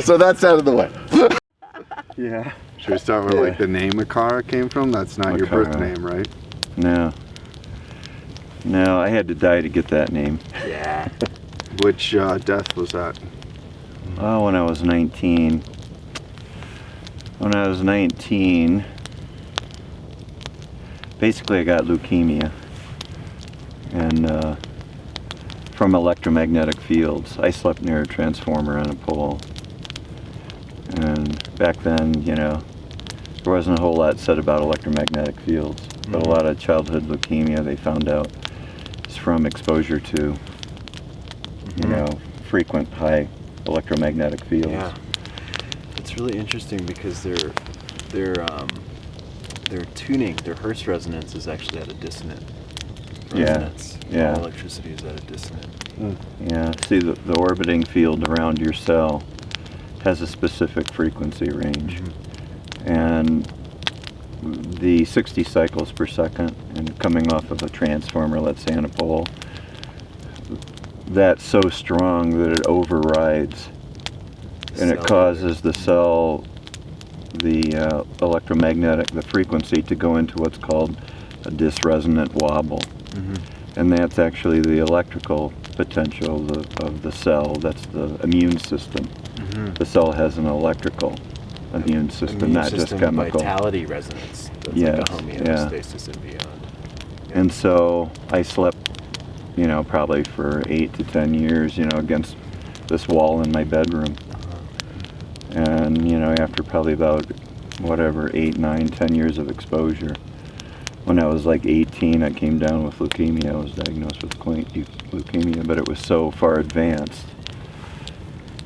So that's out of the way. Yeah. Should we start with like the name Makara came from? That's not your birth name, right? No. No, I had to die to get that name. Yeah. Which death was that? Oh, when I was 19. When I was 19, basically I got leukemia. And from electromagnetic fields. I slept near a transformer on a pole. And back then, you know, there wasn't a whole lot said about electromagnetic fields. But a lot of childhood leukemia, they found out, is from exposure to, you know, frequent high electromagnetic fields. Yeah, it's really interesting because their tuning, their Hertz resonance is actually at a dissonant resonance. Yeah. All electricity is at a dissonant. Yeah, see the orbiting field around your cell has a specific frequency range. And the 60 cycles per second and coming off of a transformer, let's say on a pole, that's so strong that it overrides and it causes the cell, the electromagnetic, the frequency to go into what's called a dysresonant wobble. And that's actually the electrical potential of the cell. That's the immune system. The cell has an electrical immune system, not just chemical. Vitality resonance. That's Yes, like a homeostasis and beyond. And so I slept, you know, probably for 8 to 10 years, you know, against this wall in my bedroom. And, you know, after probably about, whatever, 8, 9, 10 years of exposure, when I was like 18, I came down with leukemia. I was diagnosed with leukemia, but it was so far advanced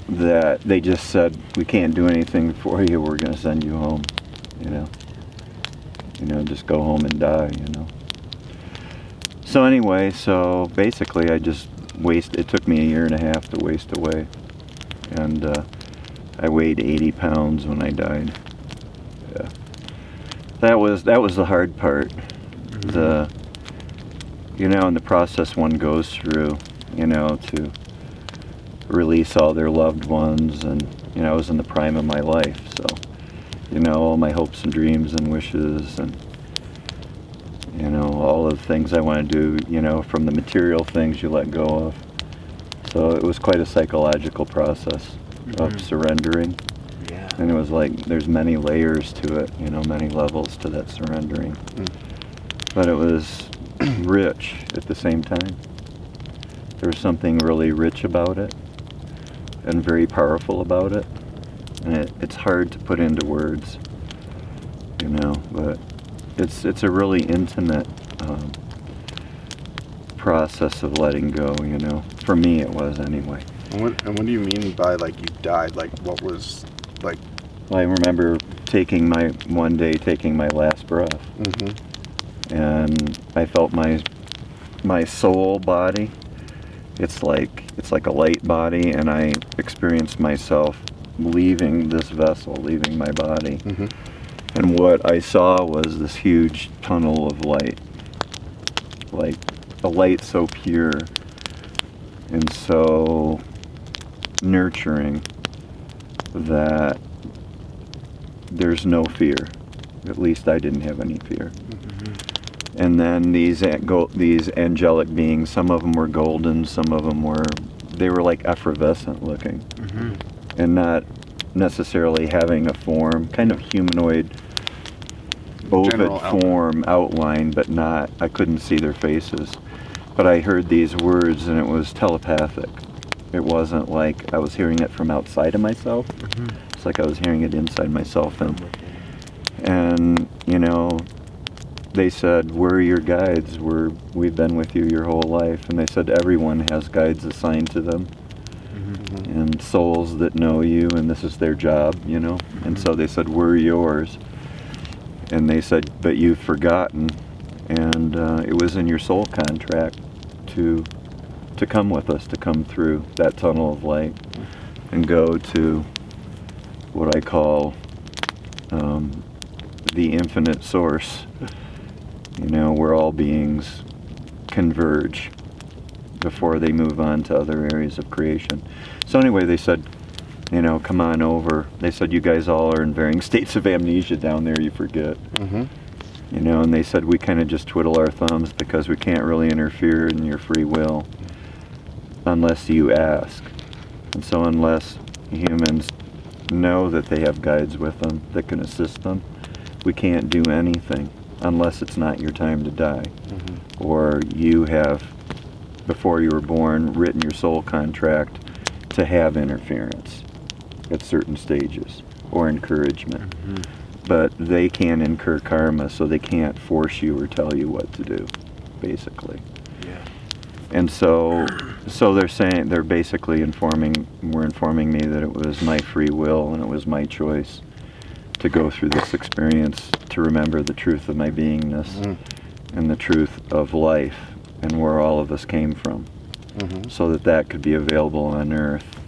that they just said, we can't do anything for you, we're going to send you home, you know. You know, just go home and die, you know. So anyway, so basically I just it took me 1.5 years to waste away. And I weighed 80 pounds when I died. Yeah. That was the hard part. You know, in the process one goes through, you know, to release all their loved ones, and, you know, I was in the prime of my life, so, you know, all my hopes and dreams and wishes and, you know, all of the things I want to do, you know, from the material things you let go of. So it was quite a psychological process of surrendering. Yeah. And it was like, there's many layers to it, you know, many levels to that surrendering. But it was rich at the same time. There was something really rich about it and very powerful about it. And it's hard to put into words, you know, but it's a really intimate process of letting go, you know. For me it was anyway. And what do you mean by like you died? Like what was like? Well, I remember taking my last breath. And I felt my soul body. It's like a light body, and I experienced myself leaving this vessel, leaving my body. And what I saw was this huge tunnel of light, like a light so pure and so nurturing that there's no fear. At least I didn't have any fear. And then these angelic beings, some of them were golden, some of them were like effervescent looking. And not necessarily having a form, kind of humanoid, ovid form outline, but I couldn't see their faces. But I heard these words and it was telepathic. It wasn't like I was hearing it from outside of myself. It's like I was hearing it inside myself. And you know, they said, we're your guides, we've been with you your whole life. And they said everyone has guides assigned to them. And souls that know you, and this is their job, you know. And so they said, we're yours. And they said, but you've forgotten. And it was in your soul contract to come with us, to come through that tunnel of light and go to what I call the infinite source, you know, where all beings converge before they move on to other areas of creation. So anyway, they said, you know, come on over. They said, you guys all are in varying states of amnesia down there, you forget. Mm-hmm. You know, and they said, we kind of just twiddle our thumbs because we can't really interfere in your free will unless you ask. And so unless humans know that they have guides with them that can assist them, we can't do anything unless it's not your time to die. Mm-hmm. Or you have, before you were born, written your soul contract to have interference at certain stages or encouragement. Mm-hmm. But they can't incur karma, so they can't force you or tell you what to do, basically. Yeah. And so they're saying, they're basically informing me that it was my free will and it was my choice to go through this experience, to remember the truth of my beingness and the truth of life and where all of us came from, so that could be available on Earth,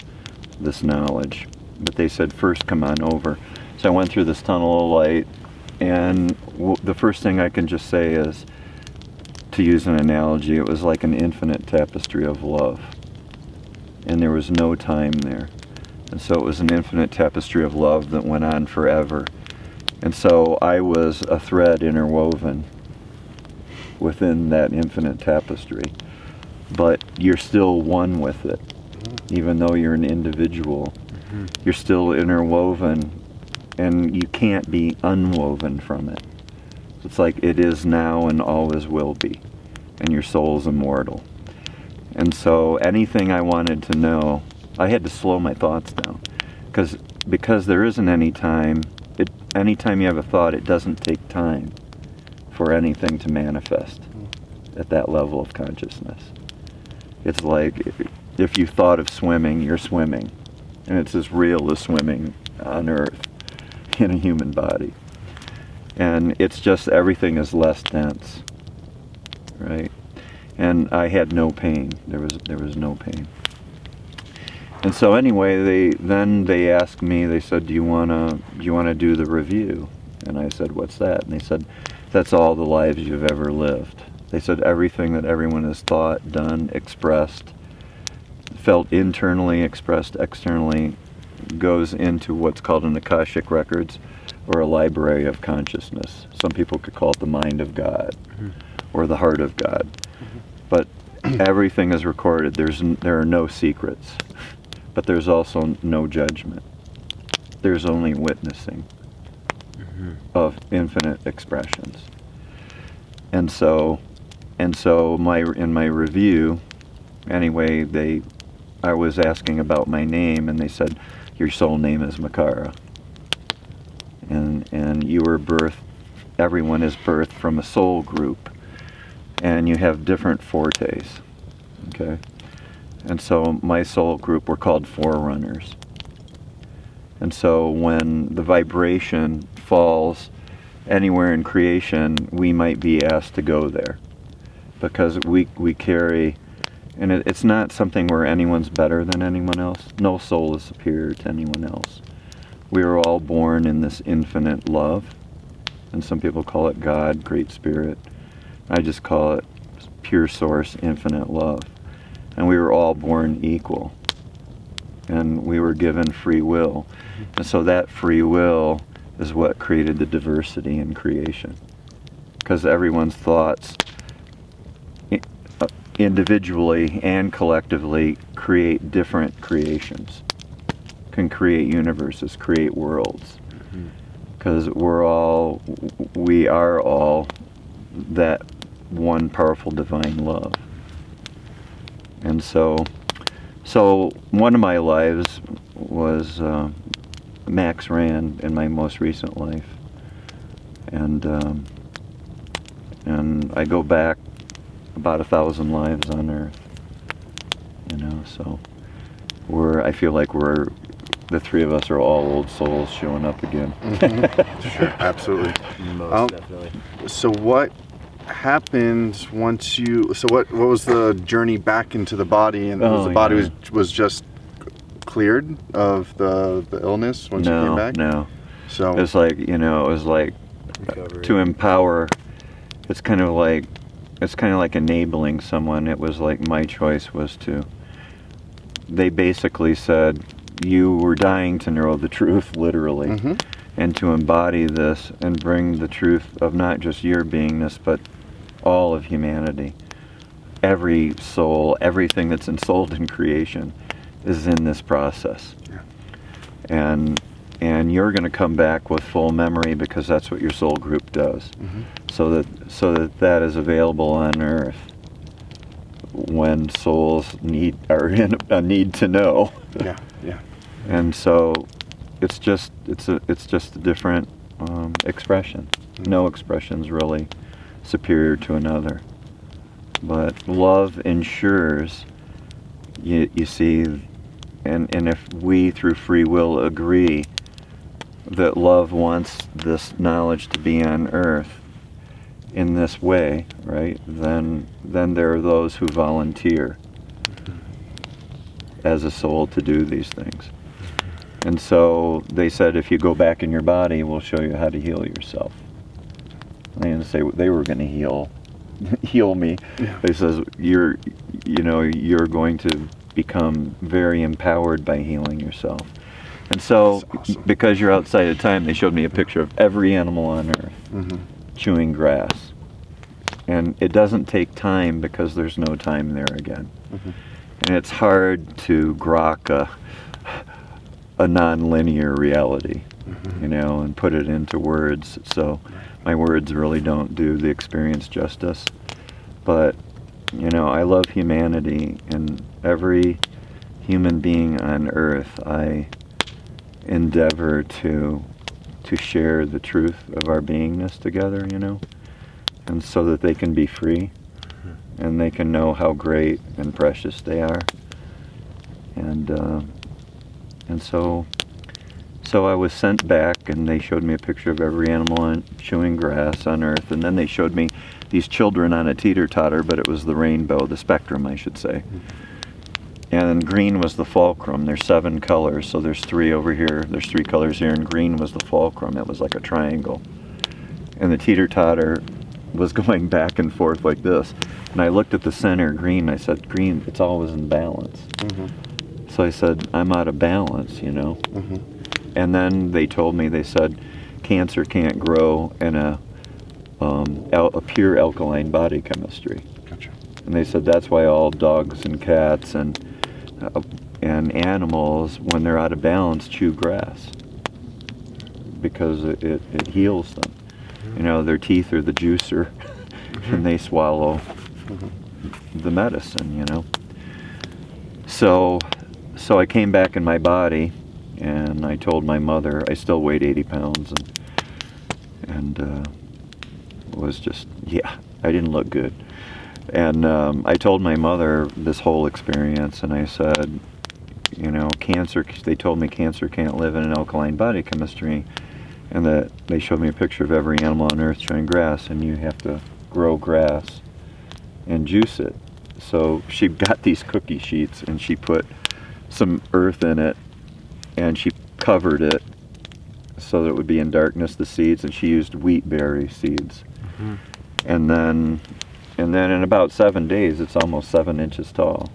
this knowledge. But they said, first come on over. So I went through this tunnel of light, and the first thing I can just say is, to use an analogy, it was like an infinite tapestry of love. And there was no time there. And so it was an infinite tapestry of love that went on forever. And so I was a thread interwoven within that infinite tapestry. But you're still one with it. Even though you're an individual, you're still interwoven, and you can't be unwoven from it. It's like it is now and always will be, and your soul's immortal. And so anything I wanted to know, I had to slow my thoughts down, because there isn't any time. Anytime you have a thought, it doesn't take time for anything to manifest at that level of consciousness. It's like if you thought of swimming, you're swimming, and it's as real as swimming on Earth in a human body. And it's just everything is less dense, right? And I had no pain. There was no pain. And so anyway, they asked me. They said, "Do you wanna do the review?" And I said, "What's that?" And they said, "That's all the lives you've ever lived." They said everything that everyone has thought, done, expressed, felt internally, expressed externally, goes into what's called an Akashic Records, or a library of consciousness. Some people could call it the mind of God, or the heart of God. But everything is recorded. There are no secrets, but there's also no judgment. There's only witnessing of infinite expressions. And so in my review, anyway, I was asking about my name, and they said, your soul name is Makara. And you were birthed, everyone is birthed from a soul group, and you have different fortes, okay? And so my soul group were called forerunners. And so when the vibration falls anywhere in creation, we might be asked to go there, because we carry, and it's not something where anyone's better than anyone else. No soul is superior to anyone else. We are all born in this infinite love, and some people call it God, Great Spirit. I just call it pure source, infinite love. And we were all born equal, and we were given free will. And so that free will is what created the diversity in creation, because everyone's thoughts individually and collectively create different creations, can create universes, create worlds, because we are all that one powerful divine love. And so one of my lives was Max Rand in my most recent life, and I go back about 1,000 lives on Earth, you know. So I feel like the three of us are all old souls showing up again. Sure, absolutely. Most definitely. So what happened once what was the journey back into the body, and the body was just cleared of the illness once you came back? No. So it's like, you know, it was like Recovery. To empower. It's kind of like enabling someone. It was like my choice was to. They basically said, you were dying to know the truth, literally, Mm-hmm. and to embody this and bring the truth of not just your beingness, but all of humanity. Every soul, everything that's ensouled in creation is in this process. Yeah. And you're going to come back with full memory because that's what your soul group does. Mm-hmm. So that is available on Earth when souls are in a need to know. Yeah. Yeah. And so it's just a different expression. Mm-hmm. No expression's really superior to another. But love ensures, you see, and if we through free will agree that love wants this knowledge to be on Earth in this way, right, then there are those who volunteer as a soul to do these things. And so they said, if you go back in your body, we'll show you how to heal yourself. I didn't say they were going to heal me. Yeah. They says you're going to become very empowered by healing yourself. And so, That's awesome. because you're outside of time, they showed me a picture of every animal on Earth Mm-hmm. chewing grass. And it doesn't take time because there's no time there again. Mm-hmm. And it's hard to grok a non-linear reality, Mm-hmm. and put it into words. So my words really don't do the experience justice. But, I love humanity, and every human being on Earth, I endeavor to share the truth of our beingness together, and so that they can be free, and they can know how great and precious they are. And so I was sent back, and they showed me a picture of every animal chewing grass on Earth, and then they showed me these children on a teeter-totter, but it was the rainbow, the spectrum, I should say. And green was the fulcrum. There's 7 colors, so there's 3 over here, there's 3 colors here, and green was the fulcrum. It was like a triangle. And the teeter-totter was going back and forth like this. And I looked at the center, green, I said, green, it's always in balance. Mm-hmm. So I said, I'm out of balance, Mm-hmm. And then they told me, they said, cancer can't grow in a pure alkaline body chemistry. Gotcha. And they said that's why all dogs and cats and animals, when they're out of balance, chew grass, because it heals them. Their teeth are the juicer, and they swallow the medicine. So I came back in my body, and I told my mother, I still weighed 80 pounds, and was just, I didn't look good. And I told my mother this whole experience, and I said, cancer, they told me cancer can't live in an alkaline body chemistry, and that they showed me a picture of every animal on Earth chewing grass, and you have to grow grass and juice it. So she got these cookie sheets, and she put some earth in it, and she covered it so that it would be in darkness, the seeds, and she used wheat berry seeds. Mm-hmm. And then in about 7 days, it's almost 7 inches tall.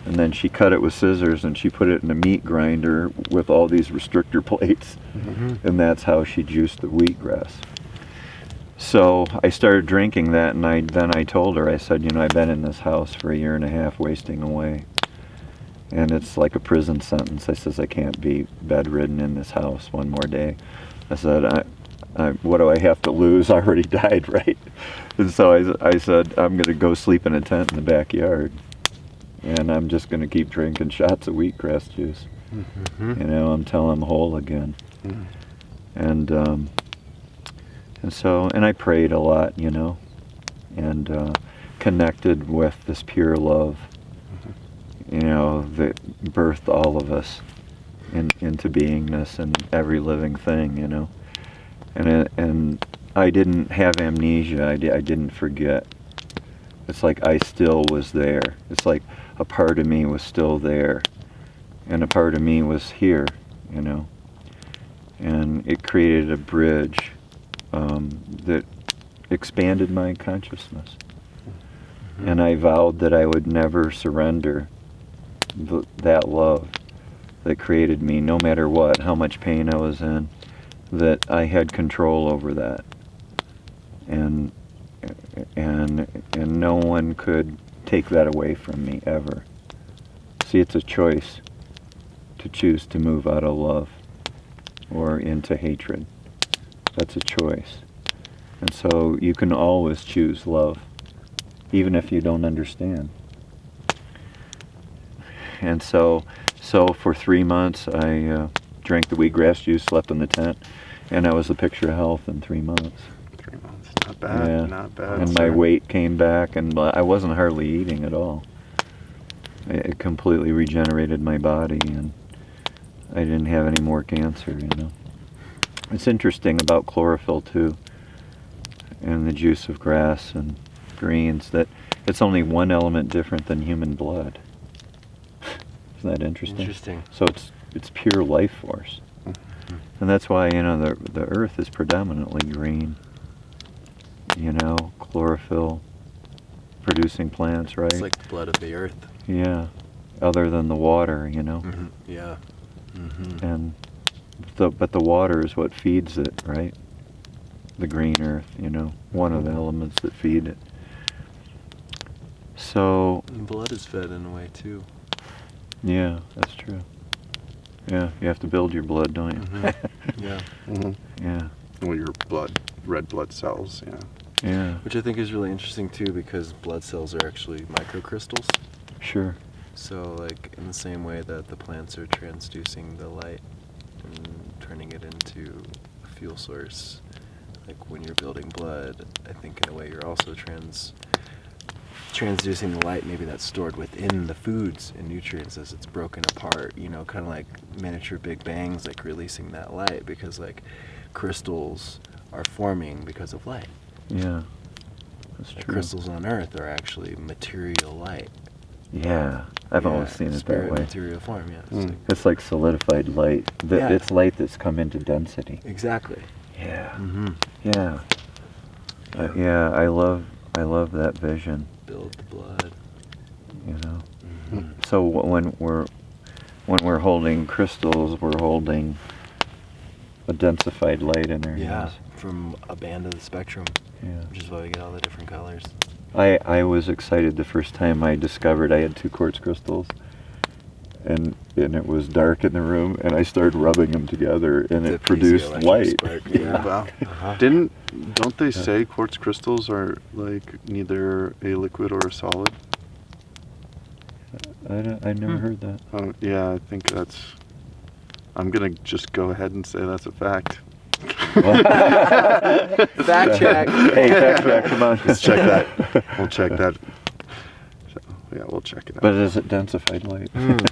And then she cut it with scissors, and she put it in a meat grinder with all these restrictor plates. Mm-hmm. And that's how she juiced the wheatgrass. So I started drinking that, and then I told her, I said, I've been in this house for 1.5 years wasting away. And it's like a prison sentence. I says, I can't be bedridden in this house one more day. I said, what do I have to lose? I already died, right? And so I said, I'm going to go sleep in a tent in the backyard. And I'm just going to keep drinking shots of wheatgrass juice. Mm-hmm. Until I'm whole again. Mm-hmm. And I prayed a lot, and connected with this pure love, that birthed all of us into beingness and every living thing, And I didn't have amnesia. I didn't forget. It's like I still was there. It's like a part of me was still there, and a part of me was here, And it created a bridge that expanded my consciousness. And I vowed that I would never surrender that love, that created me, no matter what, how much pain I was in, that I had control over that. And no one could take that away from me, ever. See, it's a choice to choose to move out of love or into hatred. That's a choice. And so you can always choose love, even if you don't understand. And so for 3 months, I drank the wheatgrass juice, slept in the tent, and I was a picture of health in 3 months. 3 months, not bad, Yeah. not bad. And my weight came back, and I wasn't hardly eating at all. It completely regenerated my body, and I didn't have any more cancer, you know. It's interesting about chlorophyll, too, and the juice of grass and greens, that it's only one element different than human blood. Isn't that interesting? Interesting. So it's pure life force. And that's why, you know, the earth is predominantly green. You know, chlorophyll producing plants, right? It's like the blood of the earth. Yeah. Other than the water, you know. Mm-hmm. Yeah. Mm-hmm. And but the water is what feeds it, right? The green earth, you know, one of the elements that feed it. So And blood is fed in a way too. yeah, that's true. Yeah, you have to build your blood, don't you? Mm-hmm. Yeah. Mm-hmm. Yeah. Well, your red blood cells, yeah. Yeah. Which I think is really interesting too, because blood cells are actually microcrystals. Sure. So, like, in the same way that the plants are transducing the light and turning it into a fuel source, like when you're building blood, I think in a way you're also transducing the light, maybe that's stored within the foods and nutrients as it's broken apart, you know, kind of like miniature big bangs, like releasing that light, because like crystals are forming because of light. Yeah. That's Like true. crystals on Earth are actually material light. Yeah. I've Yeah, always seen it that spirit way. material form, yeah. It's Mm. like, It's like solidified light. Yeah. It's light that's come into density. exactly. Yeah. Mm-hmm. Yeah. Yeah, I love that vision, Build the blood. you know. Mm-hmm. So when we're holding crystals, we're holding a densified light in our Yeah, hands. from a band of the spectrum, Yeah. which is why we get all the different colors. I was excited the first time I discovered I had 2 quartz crystals, and it was dark in the room, and I started rubbing them together, and The it produced light. piezoelectric spark, yeah. Wow. Uh-huh. Don't they say quartz crystals are like neither a liquid or a solid? I never heard that. Yeah, I think that's. I'm gonna just go ahead and say that's a fact. Fact check. Hey, fact check, come on. Let's check that. We'll check that. So, yeah, we'll check it out. But is it densified light? Maybe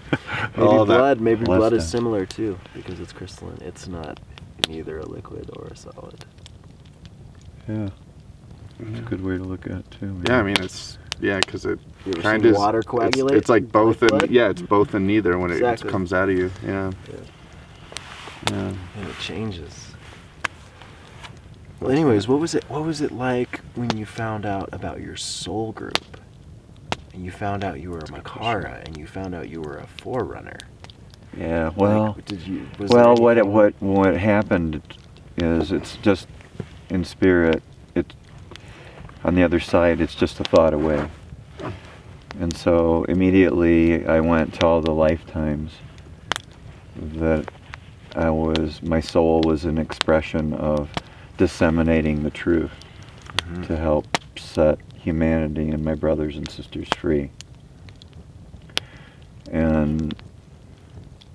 All that maybe less blood is dense. similar too, because it's crystalline. It's not neither a liquid or a solid. Yeah, it's a good way to look at it too. Yeah, I mean it's because it You ever kind seen of water coagulate? It's like both like and blood? yeah, it's both and neither when Exactly. it comes out of you. Yeah. Yeah. And it changes. Well, anyways, what was it like when you found out about your soul group? And you found out you were a Makara, and you found out you were a forerunner. Yeah. Well. Like, was Well, there anything- what happened is it's just in spirit. It on the other side, it's just a thought away. And so immediately I went to all the lifetimes that my soul was an expression of disseminating the truth to help set humanity and my brothers and sisters free. And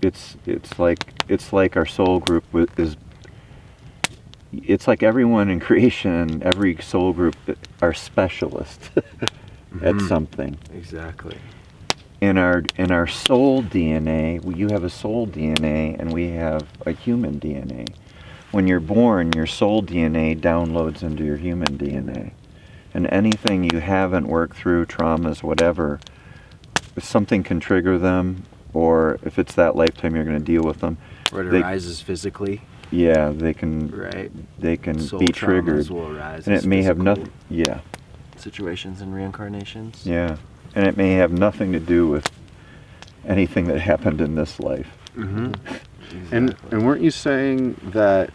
it's like our soul group is. It's like everyone in creation, every soul group are specialists at something. Exactly. In our soul DNA, you have a soul DNA and we have a human DNA. When you're born, your soul DNA downloads into your human DNA. And anything you haven't worked through, traumas, whatever, if something can trigger them, or if it's that lifetime you're going to deal with them. Or it they- arises physically, Yeah, they can right? be Soul triggered. traumas will arise And as it may have physical nothing, yeah, situations and reincarnations. yeah. And it may have nothing to do with anything that happened in this life. Mm-hmm. And weren't you saying that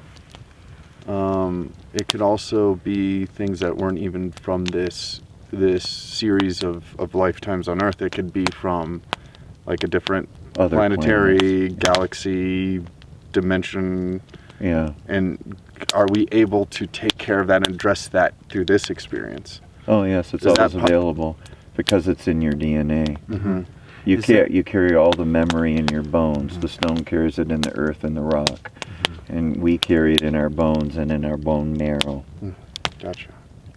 it could also be things that weren't even from this series of lifetimes on Earth? It could be from like a different Other planetary planets. galaxy dimension. Yeah. And are we able to take care of that and address that through this experience? Oh yes, it's Is that always available because it's in your DNA. Mm-hmm. You carry all the memory in your bones. Mm-hmm. The stone carries it in the earth and the rock, and we carry it in our bones and in our bone marrow. Gotcha.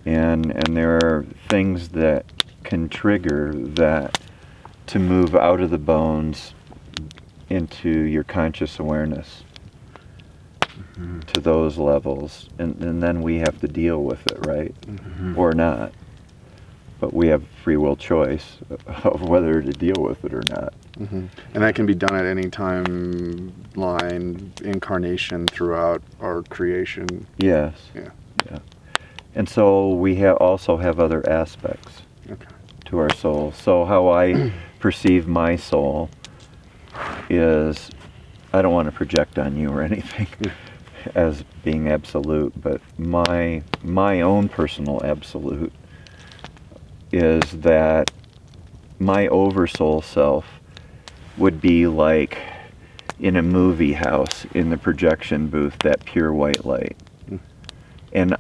And there are things that can trigger that to move out of the bones into your conscious awareness, to those levels, and then we have to deal with it, right? Or not. But we have free will choice of whether to deal with it or not. And that can be done at any timeline, incarnation throughout our creation. Yes. Yeah. And so we also have other aspects to our soul. So how I perceive my soul is, I don't want to project on you or anything as being absolute, but my own personal absolute is that my oversoul self would be like in a movie house in the projection booth, that pure white light. And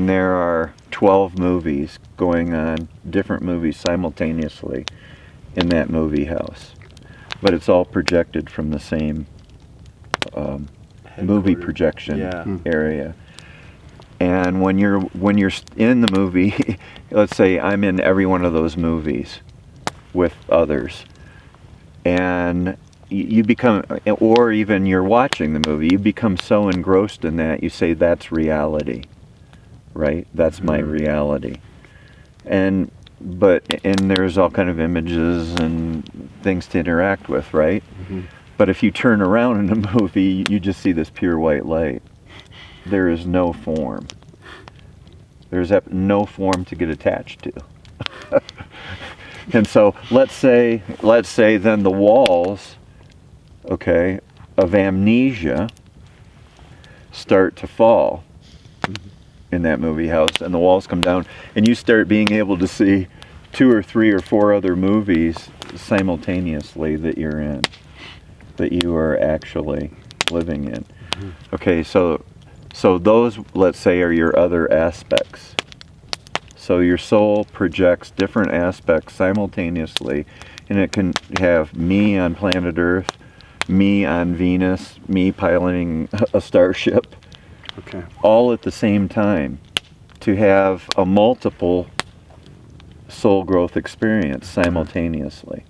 there are 12 movies going on, different movies simultaneously in that movie house. But it's all projected from the same movie projection area. And when you're in the movie, let's say I'm in every one of those movies with others, and you become, or even you're watching the movie, you become so engrossed in that, you say, that's reality, right? That's my reality. And there's all kind of images and things to interact with, right? But if you turn around in the movie, you just see this pure white light. There is no form. There's no form to get attached to. And so let's say then the walls, of amnesia start to fall in that movie house, and the walls come down, and you start being able to see 2 or 3 or 4 other movies simultaneously that you're in, that you are actually living in. Okay, so those, let's say, are your other aspects. So your soul projects different aspects simultaneously, and it can have me on planet Earth, me on Venus, me piloting a starship, all at the same time, to have a multiple soul growth experience simultaneously.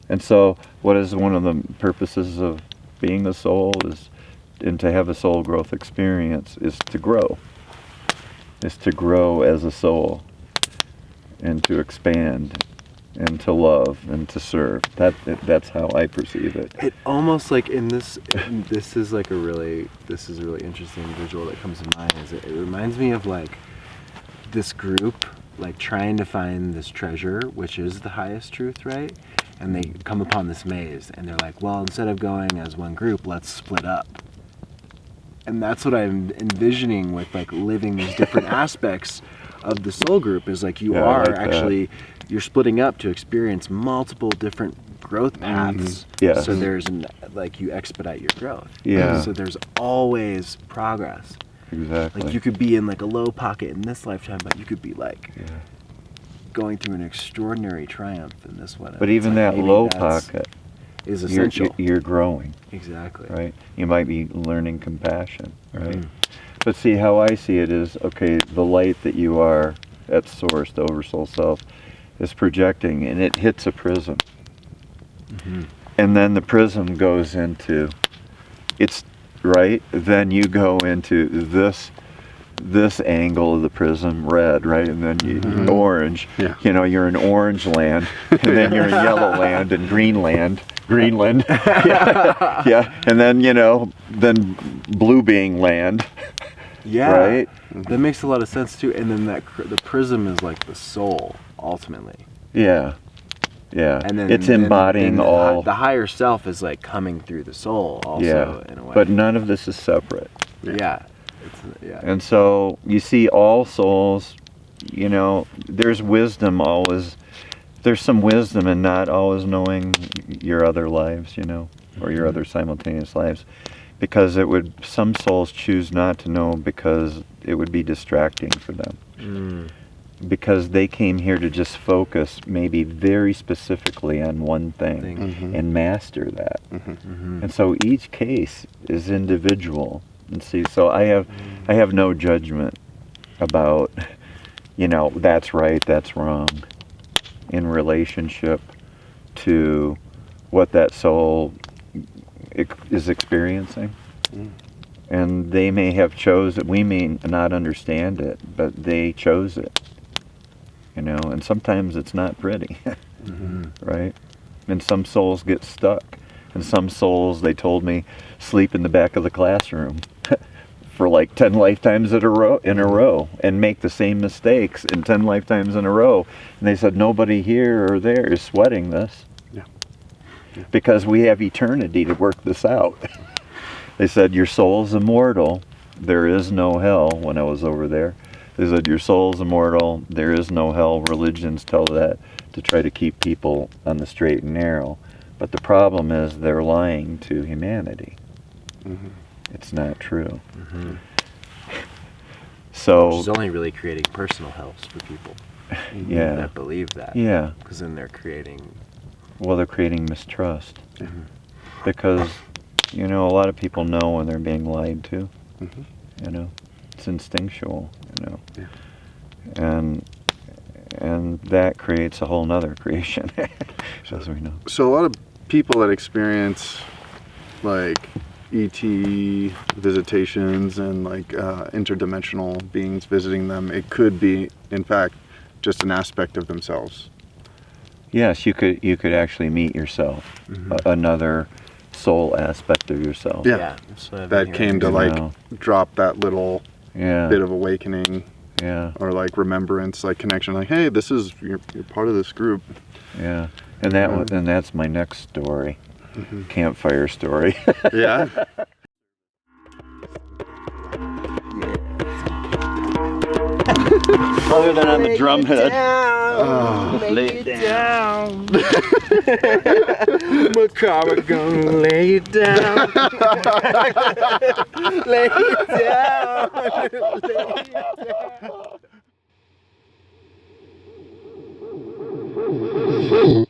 And so what is one of the purposes of being a soul and to have a soul growth experience is to grow as a soul, and to expand, and to love, and to serve. That's how I perceive it. It almost like this is a really interesting visual that comes to mind. Is it reminds me of like this group like trying to find this treasure, which is the highest truth, right? And they come upon this maze, and they're like, well, instead of going as one group, let's split up. And that's what I'm envisioning with like living these different aspects of the soul group, is like you're splitting up to experience multiple different growth paths. Yes. So there's you expedite your growth. Yeah. So there's always progress. Exactly. Like you could be in like a low pocket in this lifetime, but you could be like going through an extraordinary triumph in this one. But even that low pocket is essential. You're growing. Exactly. Right? You might be learning compassion, right? But see, how I see it is, the light that you are at source, the oversoul self, is projecting, and it hits a prism. And then the prism goes into, then you go into this angle of the prism, red, right? And then orange. Yeah. You're in orange land, and then you're in yellow land and Greenland. Yeah. And then, then blue being land. Yeah. Right? That makes a lot of sense too. And then the prism is like the soul, ultimately. Yeah. Yeah. And then It's embodying then all. the higher self is like coming through the soul also Yeah. in a way. But none of this is separate. yeah. Yeah. And so you see all souls, you know, there's wisdom always. There's some wisdom in not always knowing your other lives, you know, or your other simultaneous lives. Because some souls choose not to know because it would be distracting for them. Because they came here to just focus maybe very specifically on one thing and master that. And so each case is individual. And see, so I have no judgment about, you know, that's right, that's wrong in relationship to what that soul is experiencing. And they may have chosen, we may not understand it, but they chose it. You know, and sometimes it's not pretty, right? And some souls get stuck. And some souls, they told me, sleep in the back of the classroom for like 10 lifetimes in a row and make the same mistakes in 10 lifetimes in a row. And they said, nobody here or there is sweating this. Because we have eternity to work this out. They said, your soul's immortal. There is no hell when I was over there. They said, your soul's immortal. There is no hell. Religions tell that to try to keep people on the straight and narrow. But the problem is they're lying to humanity. It's not true. So, which is only really creating personal helps for people that believe that. Yeah. Because then they're creating... Well, they're creating mistrust. Because, you know, a lot of people know when they're being lied to. You know, it's instinctual, you know. And that creates a whole nother creation, as we know. So a lot of people that experience like ET visitations and like interdimensional beings visiting them, it could be, in fact, just an aspect of themselves. Yes, you could actually meet yourself, another soul aspect of yourself. Yeah. That came to like drop that little bit of awakening. Or like remembrance, like connection, like, hey, this is you're part of this group. Yeah, and that's my next story, campfire story. Yeah. Other than on the drum head. Lay it down. Makara gonna lay it down. Lay it down. Lay it down.